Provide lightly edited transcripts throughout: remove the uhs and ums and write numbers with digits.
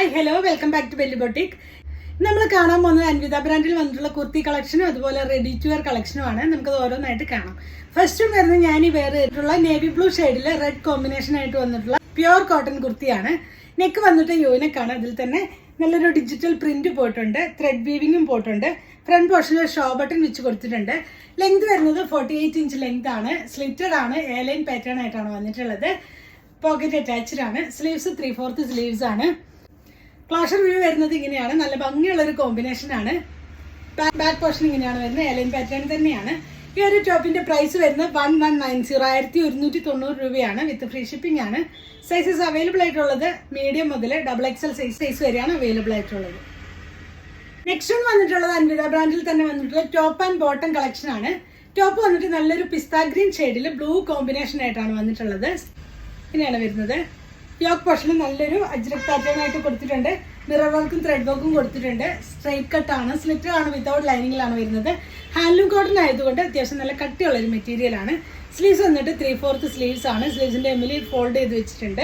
Hi hello welcome back to Belly Boutique. നമ്മൾ കാണാൻ പോകുന്നത് അൻവിത ബ്രാൻഡിൽ വന്നിട്ടുള്ള കുർത്തി കളക്ഷനും അതുപോലെ റെഡി ടു വെയർ കളക്ഷനുമാണ്. നമുക്കത് ഓരോന്നായിട്ട് കാണാം. ഫസ്റ്റ് വരുന്നത് ഞാൻ ഈ വെയർ ചെയ്തിട്ടുള്ള നേവി ബ്ലൂ ഷെയ്ഡിൽ റെഡ് കോമ്പിനേഷൻ ആയിട്ട് വന്നിട്ടുള്ള പ്യുവർ കോട്ടൺ കുർത്തിയാണ്. നെക്ക് വന്നിട്ട് യൂനിക്കാണ്. അതിൽ തന്നെ നല്ലൊരു ഡിജിറ്റൽ പ്രിന്റ് പോയിട്ടുണ്ട്, ത്രെഡ് വീവിങ്ങും പോയിട്ടുണ്ട്. ഫ്രണ്ട് പോർഷനിൽ ഷോ ബട്ടൺ വെച്ച് കൊടുത്തിട്ടുണ്ട്. ലെങ്ത് വരുന്നത് 48 ഇഞ്ച് ലെങ്ത് ആണ്. സ്ലിറ്റഡ് ആണ്, എയർലൈൻ പാറ്റേൺ ആയിട്ടാണ് വന്നിട്ടുള്ളത്. പോക്കറ്റ് അറ്റാച്ച്ഡ് ആണ്. സ്ലീവ്സ് 3/4 സ്ലീവ്സ് ആണ്. ക്ലോഷർ വ്യൂ വരുന്നത് ഇങ്ങനെയാണ്. നല്ല ഭംഗിയുള്ള ഒരു കോമ്പിനേഷൻ ആണ്. ബാക്ക് പോർഷൻ ഇങ്ങനെയാണ് വരുന്നത്. എയർലൈൻ പാറ്റേൺ തന്നെയാണ്. ഈ ഒരു ടോപ്പിന്റെ പ്രൈസ് വരുന്നത് 1190 1190 രൂപയാണ്. വിത്ത് ഫ്രീ ഷിപ്പിംഗ് ആണ്. സൈസസ് അവൈലബിൾ ആയിട്ടുള്ളത് മീഡിയം മുതൽ XXL സൈസ് വരെയാണ് അവൈലബിൾ ആയിട്ടുള്ളത്. നെക്സ്റ്റ് വന്നിട്ടുള്ളത് അൻവിത ബ്രാൻഡിൽ തന്നെ വന്നിട്ടുള്ള ടോപ്പ് ആൻഡ് ബോട്ടം കളക്ഷൻ ആണ്. ടോപ്പ് വന്നിട്ട് നല്ലൊരു പിസ്ത ഗ്രീൻ ഷെയ്ഡിൽ ബ്ലൂ കോമ്പിനേഷൻ ആയിട്ടാണ് വന്നിട്ടുള്ളത്. ഇങ്ങനെയാണ് വരുന്നത്. യോക്ക് പോർഷനിൽ നല്ലൊരു അജ്രക് പാറ്റേൺ ആയിട്ട് കൊടുത്തിട്ടുണ്ട്. മിറർ വർക്കും ത്രെഡ് വർക്കും കൊടുത്തിട്ടുണ്ട്. സ്ട്രൈറ്റ് കട്ടാണ്, സ്ലിറ്റർ ആണ്, വിത്തൗട്ട് ലൈനിങ്ങിലാണ് വരുന്നത്. ഹാൻഡ്ലൂം കോട്ടൺ ആയതുകൊണ്ട് അത്യാവശ്യം നല്ല കട്ടിയുള്ള ഒരു മെറ്റീരിയൽ ആണ്. സ്ലീവ്സ് വന്നിട്ട് 3/4 സ്ലീവ്സ് ആണ്. സ്ലീവ്സിന്റെ എമ്മിൽ ഫോൾഡ് ചെയ്ത് വെച്ചിട്ടുണ്ട്.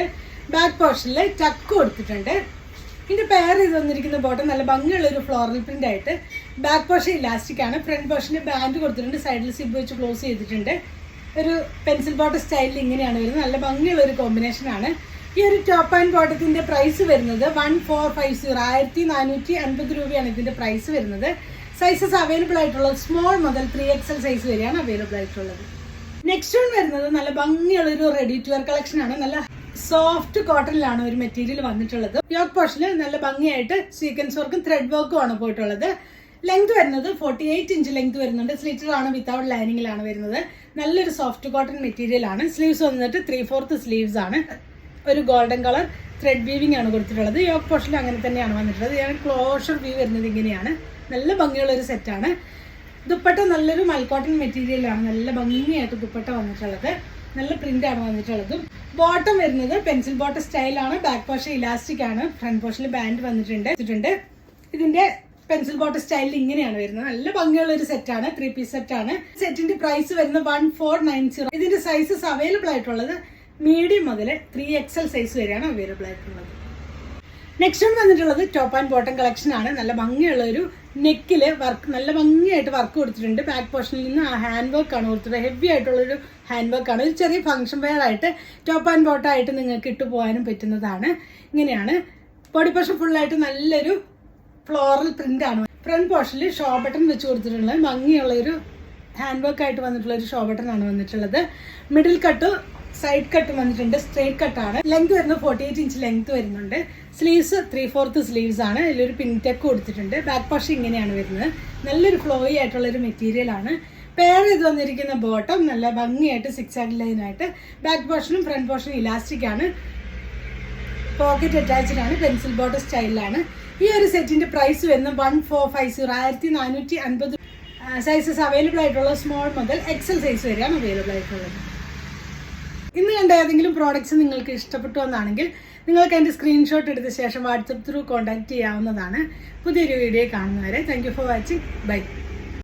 ബാക്ക് പോർഷനിൽ ടക്ക് കൊടുത്തിട്ടുണ്ട്. ഇതിന്റെ പെയർ ചെയ്ത് വന്നിരിക്കുന്ന ബോട്ടം നല്ല ഭംഗിയുള്ള ഒരു ഫ്ലോറൽ പ്രിന്റ് ആയിട്ട്. ബാക്ക് പോർഷൻ ഇലാസ്റ്റിക് ആണ്. ഫ്രണ്ട് പോർഷനിൽ ബാൻഡ് കൊടുത്തിട്ടുണ്ട്. സൈഡിൽ സിബ് വെച്ച് ക്ലോസ് ചെയ്തിട്ടുണ്ട്. ഒരു പെൻസിൽ ബോട്ടം സ്റ്റൈലിൽ ഇങ്ങനെയാണ് വരുന്നത്. നല്ല ഭംഗിയുള്ള ഒരു കോമ്പിനേഷൻ ആണ്. ഈ ഒരു ടോപ്പ് ആൻഡ് ബോട്ടത്തിന്റെ പ്രൈസ് വരുന്നത് 1450 1450 രൂപയാണ് ഇതിന്റെ പ്രൈസ് വരുന്നത്. സൈസസ് അവൈലബിൾ ആയിട്ടുള്ളത് സ്മോൾ മുതൽ 3XL സൈസ് വരെയാണ് അവൈലബിൾ ആയിട്ടുള്ളത്. നെക്സ്റ്റ് വൺ വരുന്നത് നല്ല ഭംഗിയുള്ള ഒരു റെഡി ടു വെയർ കളക്ഷൻ ആണ്. നല്ല സോഫ്റ്റ് കോട്ടണിലാണ് ഒരു മെറ്റീരിയൽ വന്നിട്ടുള്ളത്. യോക്ക് പോർഷനിൽ നല്ല ഭംഗിയായിട്ട് സീക്വൻസ് വർക്കും ത്രെഡ് വർക്കും ആണ് പോയിട്ടുള്ളത്. ലെങ്ത് വരുന്നത് 48 ഇഞ്ച് ലെങ്ത് വരുന്നുണ്ട്. സ്ലിറ്റർ ആണ്, വിത്തൗട്ട് ലൈനിങ്ങിലാണ് വരുന്നത്. നല്ലൊരു സോഫ്റ്റ് കോട്ടൺ മെറ്റീരിയൽ ആണ്. സ്ലീവ്സ് വന്നിട്ട് 3/4 സ്ലീവ്സ് ആണ്. ഒരു ഗോൾഡൻ കളർ ത്രെഡ് വീവിംഗ് ആണ് കൊടുത്തിട്ടുള്ളത്. യോക്ക് പോർഷനിൽ അങ്ങനെ തന്നെയാണ് വന്നിട്ടുള്ളത്. ഞാൻ ക്ലോഷർ വ്യൂ വരുന്നത് ഇങ്ങനെയാണ്. നല്ല ഭംഗിയുള്ള ഒരു സെറ്റാണ്. ദുപ്പട്ട നല്ലൊരു മൽക്കോട്ടൺ മെറ്റീരിയലാണ്. നല്ല ഭംഗിയായിട്ട് ദുപ്പട്ട വന്നിട്ടുള്ളത്. നല്ല പ്രിന്റ് ആണ് വന്നിട്ടുള്ളതും. ബോട്ടം വരുന്നത് പെൻസിൽ ബോട്ടം സ്റ്റൈലാണ്. ബാക്ക് പോർഷൻ ഇലാസ്റ്റിക് ആണ്. ഫ്രണ്ട് പോർഷനിൽ ബാൻഡ് വന്നിട്ടുണ്ട്. ഇതിന്റെ പെൻസിൽ ബോട്ടം സ്റ്റൈലിൽ ഇങ്ങനെയാണ് വരുന്നത്. നല്ല ഭംഗിയുള്ള ഒരു സെറ്റാണ്. 3 പീസ് സെറ്റാണ്. സെറ്റിന്റെ പ്രൈസ് വരുന്നത് 1490. ഇതിന്റെ സൈസസ് അവൈലബിൾ ആയിട്ടുള്ളത് മീഡിയം മുതൽ 3XL സൈസ് വരെയാണ് അവൈലബിൾ ആയിട്ടുള്ളത്. നെക്സ്റ്റ് വന്നിട്ടുള്ളത് ടോപ്പ് ആൻഡ് ബോട്ടം കളക്ഷൻ ആണ്. നല്ല ഭംഗിയുള്ള ഒരു നെക്കില് വർക്ക്, നല്ല ഭംഗിയായിട്ട് വർക്ക് കൊടുത്തിട്ടുണ്ട്. ബാക്ക് പോർഷനിൽ നിന്ന് ഹാൻഡ് വർക്ക് ആണ് കൊടുത്തിട്ടുള്ളത്. ഹെവി ആയിട്ടുള്ളൊരു ഹാൻഡ് വർക്ക് ആണ്. ഒരു ചെറിയ ഫംഗ്ഷൻ വെയർ ആയിട്ട് ടോപ്പ് ആൻഡ് ബോട്ടം ആയിട്ട് നിങ്ങൾക്ക് ഇട്ടു പോകാനും പറ്റുന്നതാണ്. ഇങ്ങനെയാണ്. ബോഡി പോർഷൻ ഫുള്ളായിട്ട് നല്ലൊരു ഫ്ലോറൽ പ്രിന്റ് ആണ്. ഫ്രണ്ട് പോർഷനിൽ ഷോ ബട്ടൺ വെച്ച് കൊടുത്തിട്ടുള്ളത് ഭംഗിയുള്ള ഒരു ഹാൻഡ് വർക്ക് ആയിട്ട് വന്നിട്ടുള്ള ഒരു ഷോ ബട്ടൺ ആണ് വന്നിട്ടുള്ളത്. മിഡിൽ കട്ട്, സൈഡ് കട്ട് വന്നിട്ടുണ്ട്. സ്ട്രേറ്റ് കട്ടാണ്. ലെങ്ത് വരുന്നത് 48 ഇഞ്ച് ലെങ്ത് വരുന്നുണ്ട്. സ്ലീവ്സ് 3/4 സ്ലീവ്സ് ആണ്. ഇതിലൊരു പിൻടെക്ക് കൊടുത്തിട്ടുണ്ട്. ബാക്ക് പോർഷൻ ഇങ്ങനെയാണ് വരുന്നത്. നല്ലൊരു ഫ്ലോയി ആയിട്ടുള്ള ഒരു മെറ്റീരിയൽ ആണ്. പെയർ ചെയ്ത് വന്നിരിക്കുന്ന ബോട്ടം നല്ല ഭംഗിയായിട്ട് 6 ലൈനായിട്ട്. ബാക്ക് പോർഷനും ഫ്രണ്ട് പോർഷനും ഇലാസ്റ്റിക് ആണ്. പോക്കറ്റ് അറ്റാച്ച്ഡ് ആണ്. പെൻസിൽ ബോട്ടം സ്റ്റൈലിലാണ്. ഈ ഒരു സെറ്റിന്റെ പ്രൈസ് വരുന്നത് 1450 1450. സൈസസ് അവൈലബിൾ ആയിട്ടുള്ള സ്മോൾ മുതൽ XL സൈസ് വരെയാണ് അവൈലബിൾ ആയിട്ടുള്ളത്. ഇന്ന് കണ്ട ഏതെങ്കിലും പ്രോഡക്ട്സ് നിങ്ങൾക്ക് ഇഷ്ടപ്പെട്ടു എന്നാണെങ്കിൽ നിങ്ങൾക്ക് അതിൻ്റെ സ്ക്രീൻഷോട്ട് എടുത്ത ശേഷം വാട്സപ്പ് ത്രൂ കോൺടാക്ട് ചെയ്യാവുന്നതാണ്. പുതിയൊരു വീഡിയോ കാണുന്നവരെ thank you for watching. By.